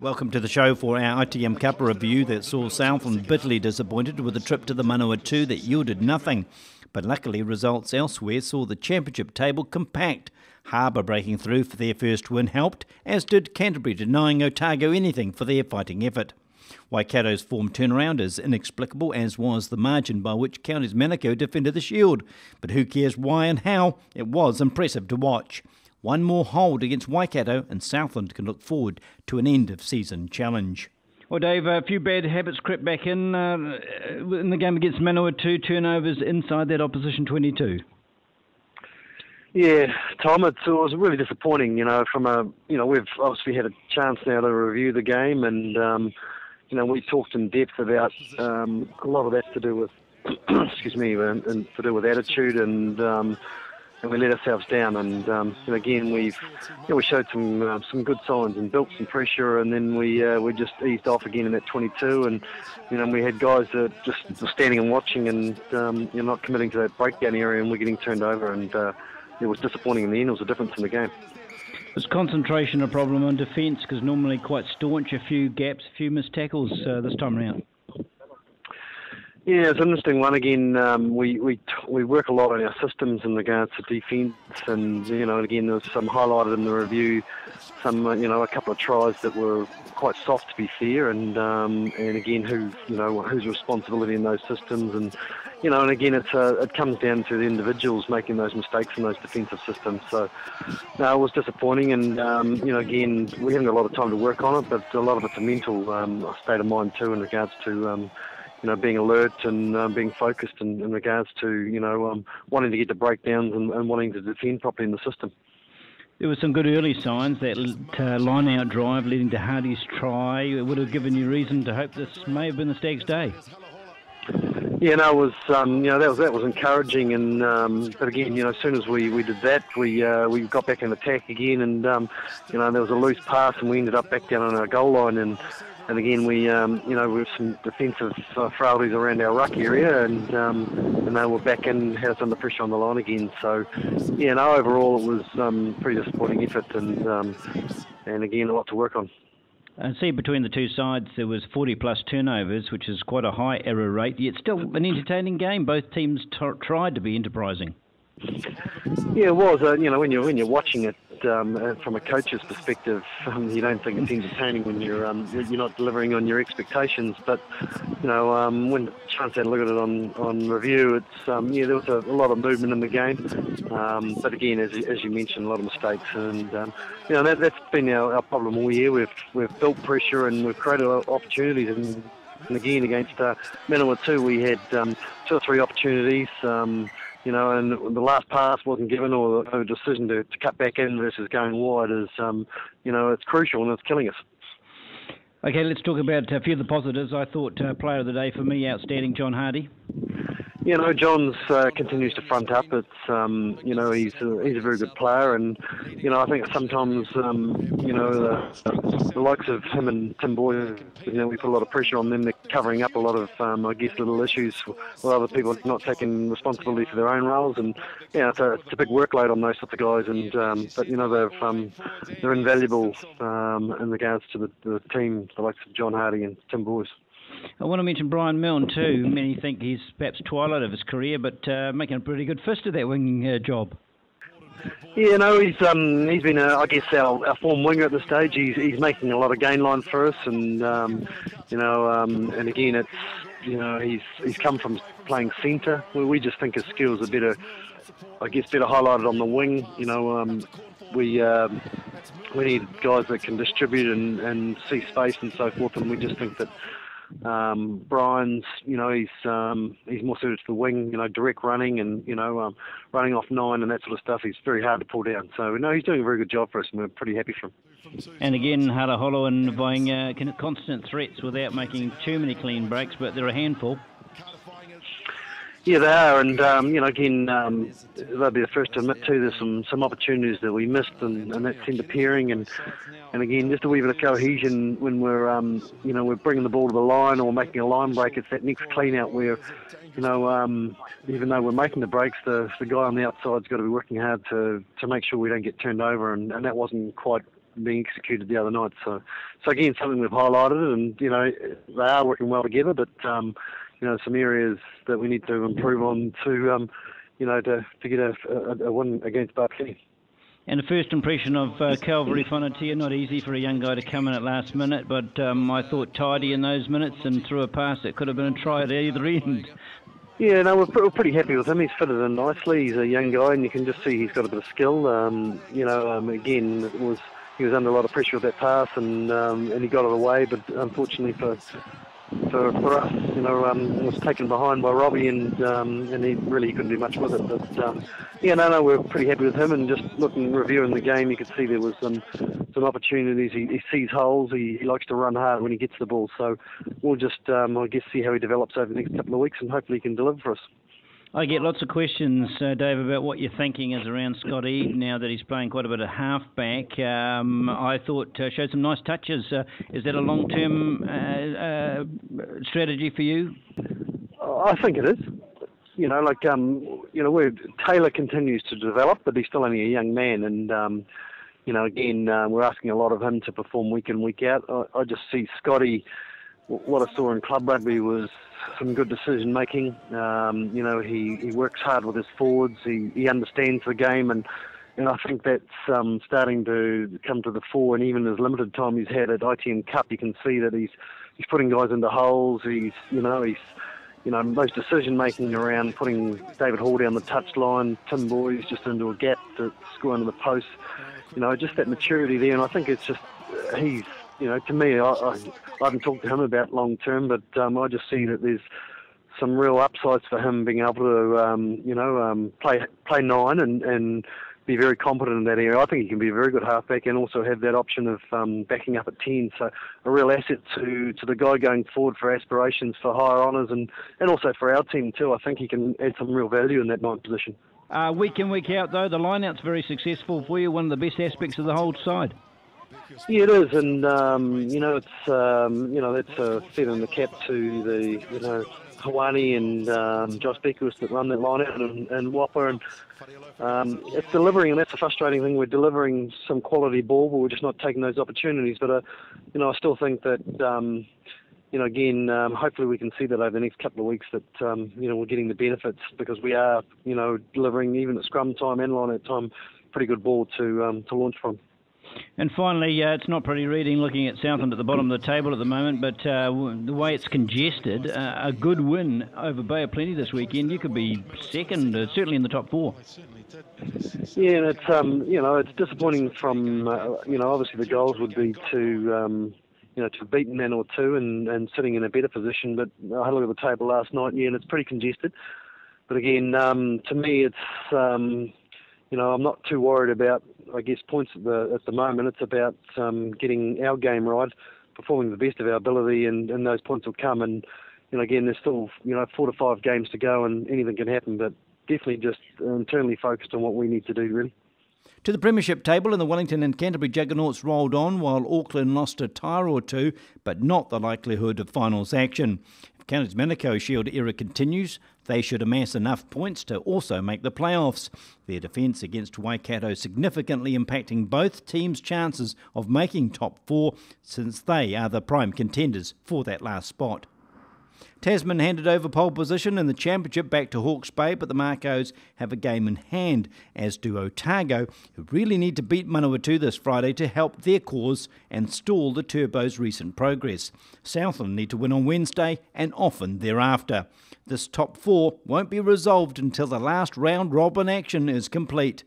Welcome to the show for our ITM Cup review that saw Southland bitterly disappointed with a trip to the Manawatu that yielded nothing. But luckily, results elsewhere saw the championship table compact. Harbour breaking through for their first win helped, as did Canterbury denying Otago anything for their fighting effort. Waikato's form turnaround is inexplicable, as was the margin by which Counties Manukau defended the Shield. But who cares why and how? It was impressive to watch. One more hold against Waikato and Southland can look forward to an end-of-season challenge. Well, Dave, a few bad habits crept back in the game against Manawatu, turnovers inside that opposition 22. Yeah, Tom, it was really disappointing, we've obviously had a chance now to review the game and, we talked in depth about a lot of that to do with, excuse me, and to do with attitude and we let ourselves down. And again, we showed some good signs and built some pressure, and then we just eased off again in that 22. And we had guys that just were standing and watching, and not committing to that breakdown area, and we're getting turned over. And it was disappointing in the end. It was a difference in the game. Was concentration a problem on defence? Because normally quite staunch, a few gaps, a few missed tackles this time around. Yeah, it's an interesting one. Again, we work a lot on our systems in regards to defence, and again, there was some highlighted in the review, a couple of tries that were quite soft, to be fair, and again, whose responsibility in those systems, and again, it comes down to the individuals making those mistakes in those defensive systems. So, no, it was disappointing, and again, we haven't got a lot of time to work on it, but a lot of it's a mental state of mind too, in regards to being alert and being focused in regards to wanting to get the breakdowns and wanting to defend properly in the system. There were some good early signs. That line-out drive leading to Hardy's try. It would have given you reason to hope this may have been the Stags' day. Yeah, no, it was that was encouraging, and but again, as soon as we did that, we got back in attack again, and there was a loose pass, and we ended up back down on our goal line, and again we with some defensive frailties around our ruck area, and they were back in, had us under pressure on the line again. So overall it was pretty disappointing effort, and again a lot to work on. I see between the two sides there was 40-plus turnovers, which is quite a high error rate, yet still an entertaining game. Both teams tried to be enterprising. Yeah, it was. When you're watching it from a coach's perspective, you don't think it's entertaining when you're not delivering on your expectations. But when Chance had a look at it on review, it's there was a lot of movement in the game. But again, as you mentioned, a lot of mistakes, and that's been our problem all year. We've built pressure and we've created opportunities, and again against Manawatu we had 2 or 3 opportunities. And the last pass wasn't given, or the decision to cut back in versus going wide is, it's crucial and it's killing us. Okay, let's talk about a few of the positives. I thought player of the day for me, outstanding, John Hardy. John's continues to front up. It's he's a very good player, and I think sometimes the likes of him and Tim Boyd, we put a lot of pressure on them. They're covering up a lot of little issues with other people not taking responsibility for their own roles, and it's a big workload on those sorts of guys. And but they're invaluable in regards to the team, the likes of John Hardy and Tim Boyd. I want to mention Brian Milne too. Many think he's perhaps twilight of his career, but making a pretty good fist of that winging job. Yeah, he's been our form winger at this stage. He's making a lot of gain line for us, and and again it's he's come from playing centre. We just think his skills are better highlighted on the wing. We need guys that can distribute and see space and so forth, and we just think that Brian's, he's more suited to the wing, direct running and, running off 9 and that sort of stuff. He's very hard to pull down. So, he's doing a very good job for us, and we're pretty happy for him. And again, Hara Holo and buying constant threats without making too many clean breaks, but they're a handful. Yeah, they are, and again, they'll be the first to admit too. There's some opportunities that we missed, and that centre pairing, and again, just a wee bit of cohesion when we're we're bringing the ball to the line or making a line break. It's that next clean out where even though we're making the breaks, the guy on the outside's got to be working hard to make sure we don't get turned over, and that wasn't quite being executed the other night. So again, something we've highlighted, and they are working well together, but some areas that we need to improve on to get a win against Barkini. And the first impression of Calvary Whanatia, not easy for a young guy to come in at last minute, but I thought tidy in those minutes and threw a pass that could have been a try at either end. Yeah, no, we're pretty happy with him. He's fitted in nicely. He's a young guy, and you can just see he's got a bit of skill. Again, he was under a lot of pressure with that pass, and he got it away. But unfortunately for us, it was taken behind by Robbie, and he couldn't do much with it. But we're pretty happy with him. And just reviewing the game, you could see there was some opportunities. He sees holes. He likes to run hard when he gets the ball. So we'll just, see how he develops over the next couple of weeks, and hopefully he can deliver for us. I get lots of questions, Dave, about what your thinking is around Scott Eade now that he's playing quite a bit of halfback. I thought showed some nice touches. Is that a long-term strategy for you? I think it is. Where Taylor continues to develop, but he's still only a young man, and we're asking a lot of him to perform week in, week out. I just see Scotty. What I saw in club rugby was some good decision making. He works hard with his forwards. He understands the game, and I think that's starting to come to the fore. And even his limited time he's had at ITM Cup, you can see that he's putting guys into holes. He's most decision making around putting David Hall down the touchline, Tim Boys just into a gap to score under the post. Just that maturity there, and I think it's just he's. To me, I haven't talked to him about long term, but I just see that there's some real upsides for him being able to, play 9 and be very competent in that area. I think he can be a very good halfback and also have that option of backing up at 10. So a real asset to the guy going forward for aspirations for higher honours and also for our team too. I think he can add some real value in that 9 position. Week in, week out though, the line-out's very successful for you, one of the best aspects of the whole side. Yeah, it is, and it's that's a feather in the cap to the Hawani and Josh Beckwith that run that line out, and Whopper, and it's delivering, and that's a frustrating thing. We're delivering some quality ball, but we're just not taking those opportunities. But I still think that hopefully we can see that over the next couple of weeks that we're getting the benefits because we are delivering even at scrum time and line out time pretty good ball to launch from. And finally, it's not pretty reading looking at Southland at the bottom of the table at the moment, but the way it's congested, a good win over Bay of Plenty this weekend, you could be second, certainly in the top 4. Yeah, and it's it's disappointing from obviously the goals would be to beat Man or 2 and sitting in a better position. But I had a look at the table last night, and it's pretty congested. But again, to me, it's I'm not too worried about, I guess, points at the moment. It's about getting our game right, performing the best of our ability, and those points will come. And again, there's still 4 to 5 games to go, and anything can happen. But definitely just internally focused on what we need to do, really. To the Premiership table, and the Wellington and Canterbury Juggernauts rolled on while Auckland lost a tire or two, but not the likelihood of finals action. If Canada's Manukau Shield era continues, they should amass enough points to also make the playoffs. Their defence against Waikato significantly impacting both teams' chances of making top 4, since they are the prime contenders for that last spot. Tasman handed over pole position in the championship back to Hawke's Bay, but the Marcos have a game in hand, as do Otago, who really need to beat Manawatu this Friday to help their cause and stall the Turbo's recent progress. Southland need to win on Wednesday and often thereafter. This top 4 won't be resolved until the last round robin action is complete.